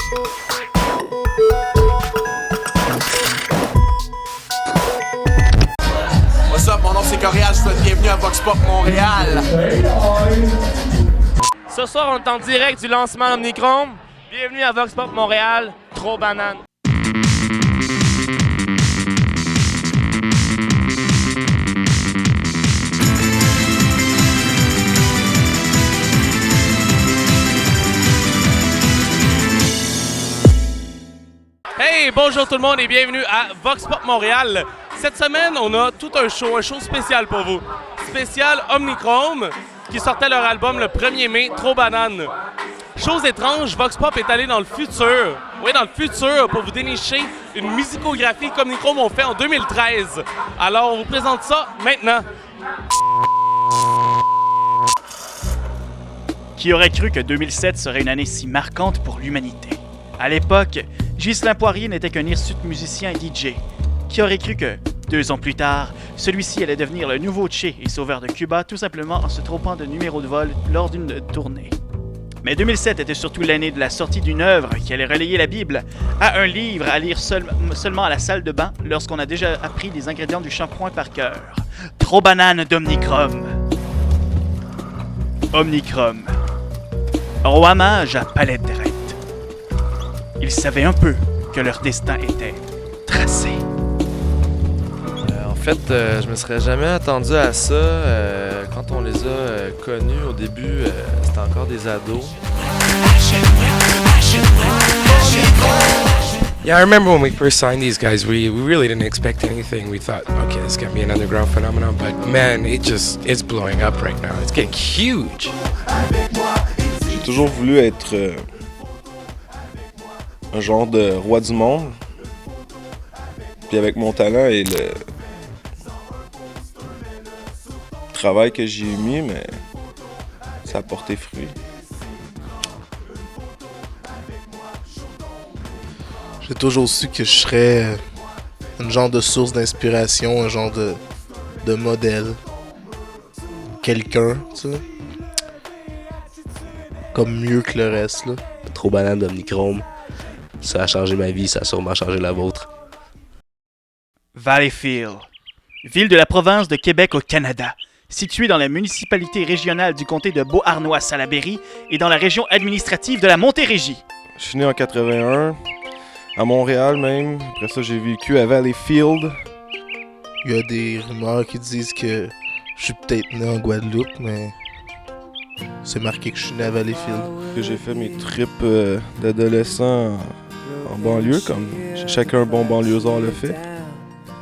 What's up, mon nom c'est Coréal, je vous souhaite bienvenue à Vox Pop Montréal. Ce soir, on est en direct du lancement Omnichrome. Bienvenue à Vox Pop Montréal, trop banane. Hey, bonjour tout le monde et bienvenue à Vox Pop Montréal. Cette semaine, on a tout un show spécial pour vous. Spécial Omnichrome, qui sortait leur album le 1er mai, Trop Banane. Chose étrange, Vox Pop est allé dans le futur. Oui, dans le futur, pour vous dénicher une musicographie qu'Omnichrome ont fait en 2013. Alors, on vous présente ça maintenant. Qui aurait cru que 2007 serait une année si marquante pour l'humanité? À l'époque, Ghislain Poirier n'était qu'un hirsute musicien et DJ. Qui aurait cru que, 2 ans plus tard, celui-ci allait devenir le nouveau Che et sauveur de Cuba tout simplement en se trompant de numéro de vol lors d'une tournée. Mais 2007 était surtout l'année de la sortie d'une œuvre qui allait relayer la Bible à un livre à lire seulement à la salle de bain lorsqu'on a déjà appris les ingrédients du shampoing par cœur. Trop banane d'Omnichrome. Omnichrome. Hommage à Palette Drette. Ils savaient un peu que leur destin était tracé. En fait, je me serais jamais attendu à ça. Quand on les a connus au début, c'était encore des ados. Yeah, I remember when we first signed these guys, we really didn't expect anything. We thought, okay, this is gonna be an underground phenomenon, but man, it's blowing up right now. It's getting huge. J'ai toujours voulu être un genre de roi du monde. Puis avec mon talent et le travail que j'y ai mis, mais ça a porté fruit. J'ai toujours su que je serais une genre de source d'inspiration, un genre de modèle. Quelqu'un, tu sais. Comme mieux que le reste, là. Trop banane d'Omnichrome. Ça a changé ma vie, ça a sûrement changé la vôtre. Valleyfield, ville de la province de Québec au Canada, située dans la municipalité régionale du comté de Beauharnois-Salaberry et dans la région administrative de la Montérégie. Je suis né en 81, à Montréal même. Après ça, j'ai vécu à Valleyfield. Il y a des rumeurs qui disent que je suis peut-être né en Guadeloupe, mais c'est marqué que je suis né à Valleyfield. Que j'ai fait mes trips d'adolescent en banlieue, comme chacun bon banlieusard le fait.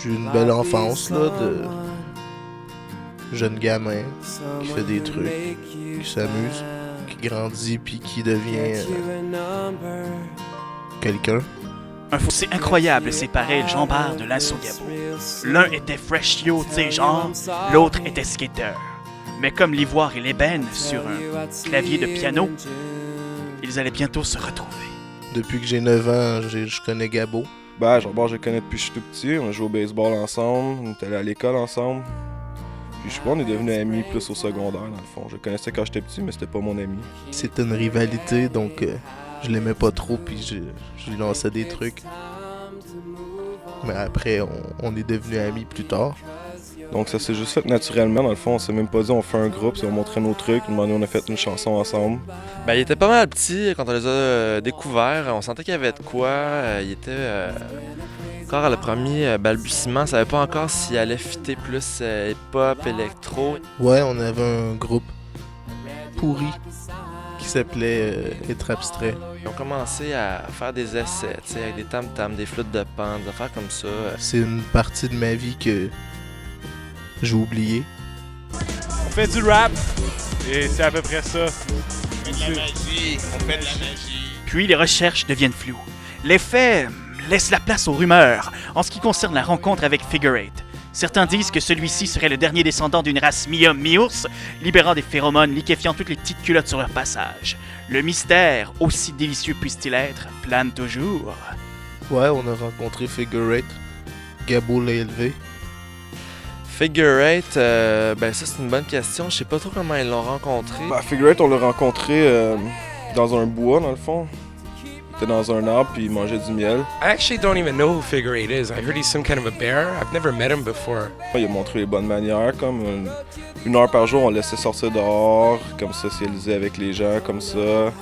J'ai eu une belle enfance, là, de jeune gamin qui fait des trucs, qui s'amuse, qui grandit puis qui devient quelqu'un. Un fossé incroyable séparait Jean Bart de Lanso Gabo. L'un était fresh yo, tu sais genre, l'autre était skater. Mais comme l'ivoire et l'ébène sur un clavier de piano, ils allaient bientôt se retrouver. Depuis que j'ai 9 ans, je connais Gabo. Ben, Jean-Bart, je le connais depuis que je suis tout petit. On a joué au baseball ensemble, on est allé à l'école ensemble. Puis je sais pas, on est devenus amis plus au secondaire, dans le fond. Je le connaissais quand j'étais petit, mais c'était pas mon ami. C'était une rivalité, donc je l'aimais pas trop, puis je lui lançais des trucs. Mais après, on est devenus amis plus tard. Donc ça s'est juste fait naturellement, dans le fond, on s'est même pas dit on fait un groupe, on montrait nos trucs, on a fait une chanson ensemble. Ben, il était pas mal petit quand on les a découverts. On sentait qu'il y avait de quoi. Il était encore à le premier balbutiement. On savait pas encore s'il allait fitter plus hip-hop, électro. Ouais, on avait un groupe pourri qui s'appelait Être Abstrait. Ils ont commencé à faire des essais, tu sais, avec des tam-tams, des flûtes de pan, des affaires comme ça. C'est une partie de ma vie que j'ai oublié. On fait du rap et c'est à peu près ça. On fait de la magie, on fait de la magie. Puis les recherches deviennent floues. Les faits laissent la place aux rumeurs en ce qui concerne la rencontre avec Figure 8. Certains disent que celui-ci serait le dernier descendant d'une race mi-homme, mi-ours, libérant des phéromones liquéfiant toutes les petites culottes sur leur passage. Le mystère, aussi délicieux puisse-t-il être, plane toujours. Ouais, on a rencontré Figure 8. Gabo l'a élevé. Figure 8, ben ça c'est une bonne question. Je sais pas trop comment ils l'ont rencontré. Bah, Figure 8, on l'a rencontré dans un bois, dans le fond. était dans un arbre puis il mangeait du miel. I actually don't even know who Figure 8 is. I heard he's some kind of a bear. I've never met him before. Il a montré les bonnes manières, comme une heure par jour, on le laissait sortir dehors, comme socialiser avec les gens, comme ça,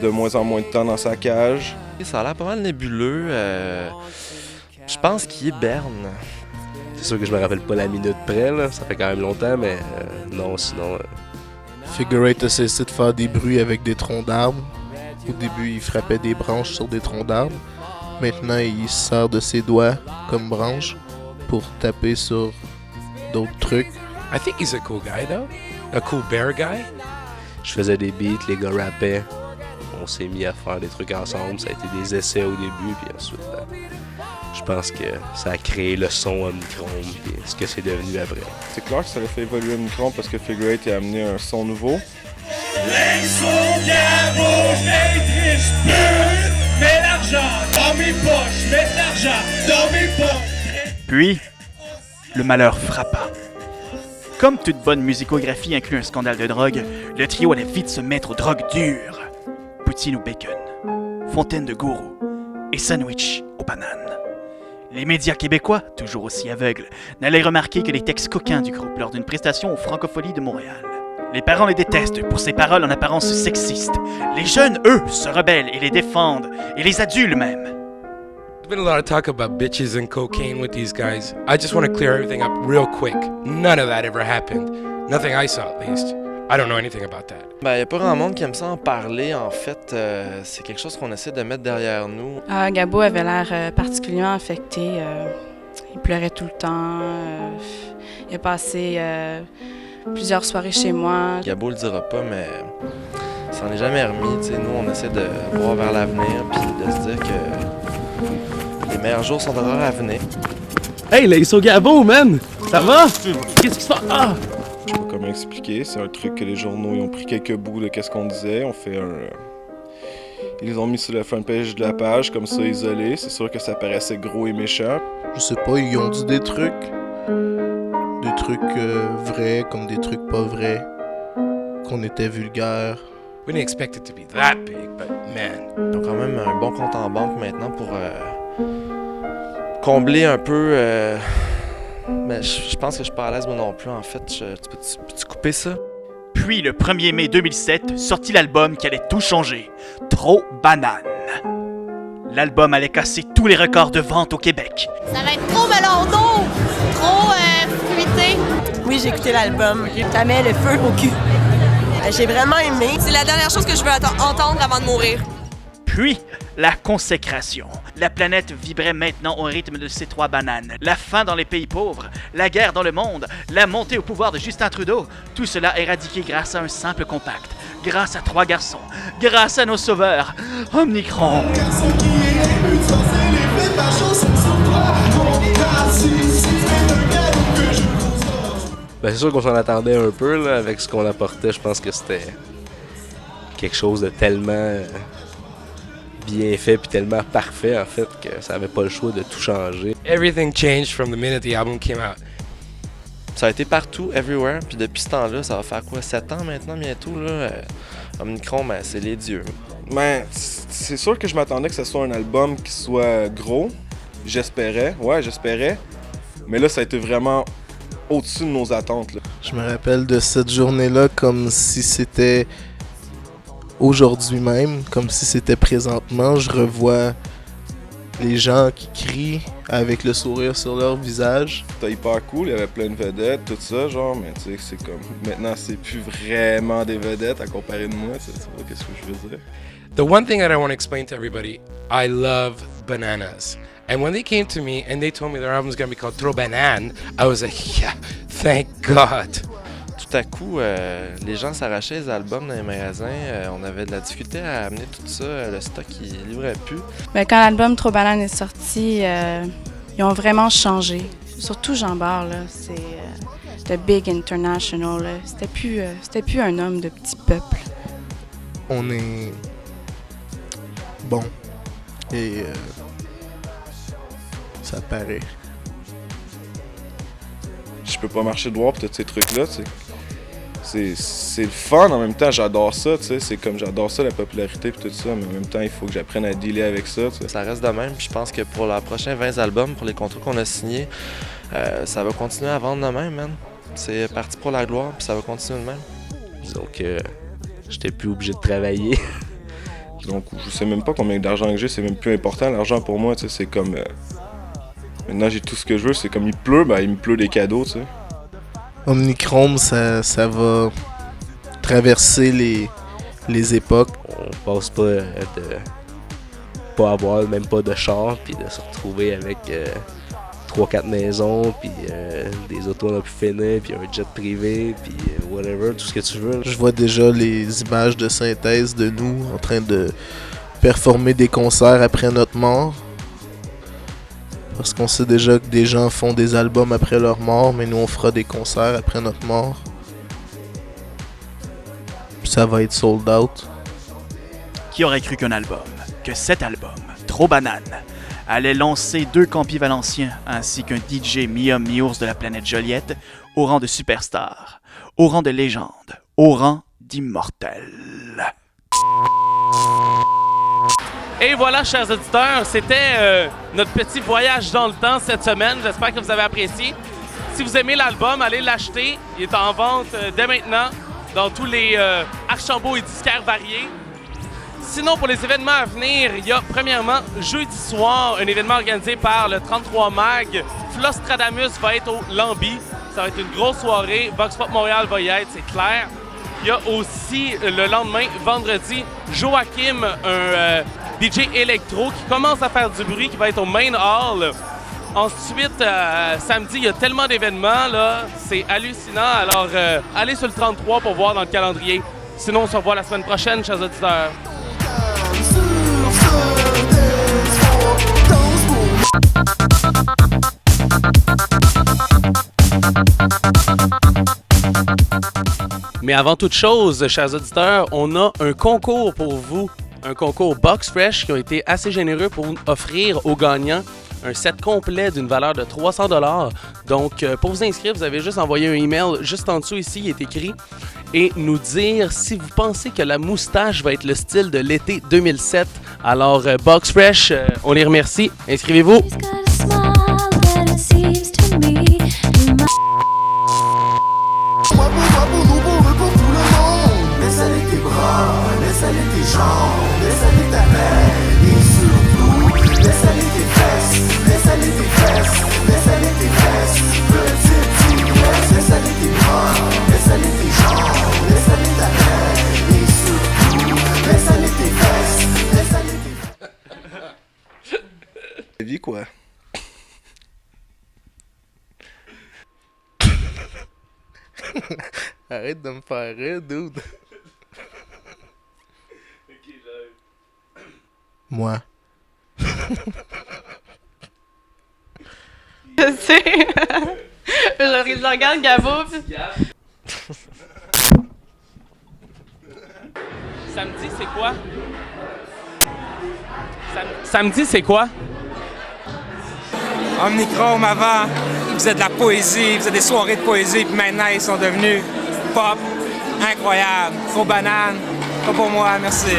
de moins en moins de temps dans sa cage. Ça a l'air pas mal nébuleux. Je pense qu'il est berne. C'est sûr que je me rappelle pas la minute près, là. Ça fait quand même longtemps, mais non, sinon... Figure 8 a cessé de faire des bruits avec des troncs d'arbres. Au début, il frappait des branches sur des troncs d'arbres. Maintenant, il se sert de ses doigts comme branches pour taper sur d'autres trucs. I think he's a cool guy, though. A cool bear guy. Je faisais des beats, les gars rappaient. On s'est mis à faire des trucs ensemble. Ça a été des essais au début, puis ensuite, je pense que ça a créé le son Omnichrome, puis ce que c'est devenu après. C'est clair que ça a fait évoluer Omnichrome parce que Figure 8 a amené un son nouveau. Les sourds rouges, maîtrise pure, mets l'argent dans mes poches, mets l'argent dans mes poches. Puis, le malheur frappa. Comme toute bonne musicographie inclut un scandale de drogue, le trio allait vite se mettre aux drogues dures. Poutine au bacon, fontaine de gourou et sandwich aux bananes. Les médias québécois, toujours aussi aveugles, n'allaient remarquer que les textes coquins du groupe lors d'une prestation aux Francopholies de Montréal. Les parents les détestent pour ces paroles en apparence sexistes. Les jeunes, eux, se rebellent et les défendent, et les adultes même. There's been a lot of talk about bitches and cocaine with these guys. I just want to clear everything up real quick. None of that ever happened. Nothing I saw, at least. I don't know anything about that. Ben, y a pas grand monde qui aime ça en parler. En fait, c'est quelque chose qu'on essaie de mettre derrière nous. Gabo avait l'air particulièrement affecté. Il pleurait tout le temps. Il a passé plusieurs soirées chez moi. Gabo le dira pas, mais ça en est jamais remis. T'sais, nous, on essaie de voir vers l'avenir puis de se dire que les meilleurs jours sont encore à venir. Hey, les Gabo, man! Ça va? Qu'est-ce qui se passe? Ah! Je sais pas comment expliquer, c'est un truc que les journaux ils ont pris quelques bouts de qu'est-ce qu'on disait, on fait ils les ont mis sur la front page de la page, comme ça isolé, c'est sûr que ça paraissait gros et méchant. Je sais pas, ils ont dit des trucs vrais comme des trucs pas vrais, qu'on était vulgaire. We didn't expect it to be that big, but man. Ils ont quand même un bon compte en banque maintenant pour combler un peu... Mais je pense que je suis pas à l'aise moi non plus en fait. Peux-tu couper ça? Puis le 1er mai 2007, sortit l'album qui allait tout changer. Trop banane. L'album allait casser tous les records de vente au Québec. Ça va être trop melon d'eau, trop fruité. Oui, j'ai écouté l'album. Ça met le feu au cul. J'ai vraiment aimé. C'est la dernière chose que je veux entendre avant de mourir. Puis, la consécration. La planète vibrait maintenant au rythme de ces 3 bananes. La faim dans les pays pauvres, la guerre dans le monde, la montée au pouvoir de Justin Trudeau. Tout cela éradiqué grâce à un simple compact. Grâce à 3 garçons. Grâce à nos sauveurs. Omnichrome. Ben, c'est sûr qu'on s'en attendait un peu, là, avec ce qu'on apportait. Je pense que c'était quelque chose de tellement... bien fait puis tellement parfait en fait que ça avait pas le choix de tout changer. Everything changed from the minute the album came out. Ça a été partout, everywhere, puis depuis ce temps-là, ça va faire quoi, 7 ans maintenant bientôt là. Omnichrome, ben, c'est les dieux. Ben, c'est sûr que je m'attendais que ce soit un album qui soit gros. J'espérais. Mais là, ça a été vraiment au-dessus de nos attentes. Là. Je me rappelle de cette journée-là comme si c'était aujourd'hui même, comme si c'était présentement. Je revois les gens qui crient avec le sourire sur leur visage. C'était hyper cool, il y avait plein de vedettes, tout ça, genre, mais tu sais, c'est comme... Maintenant, c'est plus vraiment des vedettes à comparer de moi, tu sais pas qu'est-ce que je veux dire. The one thing that I want to explain to everybody, I love bananas. And when they came to me and they told me their album's going to be called Throw Banane, I was like, yeah, thank God. Tout à coup, les gens s'arrachaient les albums dans les magasins. On avait de la difficulté à amener tout ça. Le stock, il livrait plus. Ben, quand l'album Trop Banane est sorti, ils ont vraiment changé. Surtout Jean Bart, là, c'est The Big International. Là. C'était plus un homme de petit peuple. On est bon et ça paraît. Je peux pas marcher droit pour tous ces trucs-là, tu sais. c'est le fun, en même temps, j'adore ça, tu sais. C'est comme j'adore ça, la popularité et tout ça, mais en même temps, il faut que j'apprenne à dealer avec ça, tu sais. Ça reste de même, puis je pense que pour les prochains 20 albums, pour les contrats qu'on a signés, ça va continuer à vendre de même, man. C'est parti pour la gloire, puis ça va continuer de même. Disons que j'étais plus obligé de travailler. Donc, je sais même pas combien d'argent que j'ai, c'est même plus important. L'argent pour moi, tu sais, c'est comme... maintenant, j'ai tout ce que je veux, c'est comme il pleut, ben il me pleut des cadeaux, tu sais. Omnichrome, ça va traverser les époques. On passe pas de pas avoir même pas de char, puis de se retrouver avec 3-4 maisons, puis des autos à pu finir, puis un jet privé, puis whatever, tout ce que tu veux. Je vois déjà les images de synthèse de nous en train de performer des concerts après notre mort. Parce qu'on sait déjà que des gens font des albums après leur mort, mais nous on fera des concerts après notre mort. Puis ça va être sold out. Qui aurait cru qu'un album, que cet album, Trop Banane, allait lancer 2 campis valenciens ainsi qu'un DJ mi-homme mi-ours de la planète Joliette au rang de superstar, au rang de légende, au rang d'immortel. Et voilà, chers auditeurs, c'était notre petit voyage dans le temps cette semaine. J'espère que vous avez apprécié. Si vous aimez l'album, allez l'acheter. Il est en vente dès maintenant dans tous les Archambault et disquaires variés. Sinon, pour les événements à venir, il y a premièrement jeudi soir un événement organisé par le 33 Mag. Flostradamus va être au Lambi. Ça va être une grosse soirée. Vox Pop Montréal va y être, c'est clair. Il y a aussi le lendemain, vendredi, Joachim, un DJ électro qui commence à faire du bruit, qui va être au Main Hall. Ensuite, samedi, il y a tellement d'événements, là, c'est hallucinant. Alors, allez sur le 33 pour voir dans le calendrier. Sinon, on se revoit la semaine prochaine, chers auditeurs. Mais avant toute chose, chers auditeurs, on a un concours pour vous. Un concours Box Fresh qui a été assez généreux pour offrir aux gagnants un set complet d'une valeur de 300 $. Donc, pour vous inscrire, vous avez juste envoyé un email juste en dessous ici, il est écrit, et nous dire si vous pensez que la moustache va être le style de l'été 2007. Alors, Box Fresh, on les remercie. Inscrivez-vous. Laisse aller tes bras, laisse aller tes jambes, laisse aller ta main, et surtout, laisse aller tes fesses, laisse aller tes fesses, laisse aller tes fesses, petite tigresse, laisse aller tes bras, laisse aller tes jambes, laisse aller ta main, et surtout, laisse aller tes fesses, laisse aller tes... Vie quoi? Arrête de me faire rire, dude. Moi. Je sais. Je regarde Gabo. Samedi, c'est quoi? Samedi, c'est quoi? Omnichrome avant, ils faisaient de la poésie, ils faisaient des soirées de poésie, puis maintenant ils sont devenus pop, incroyable, Trop Banane, pas pour moi, merci.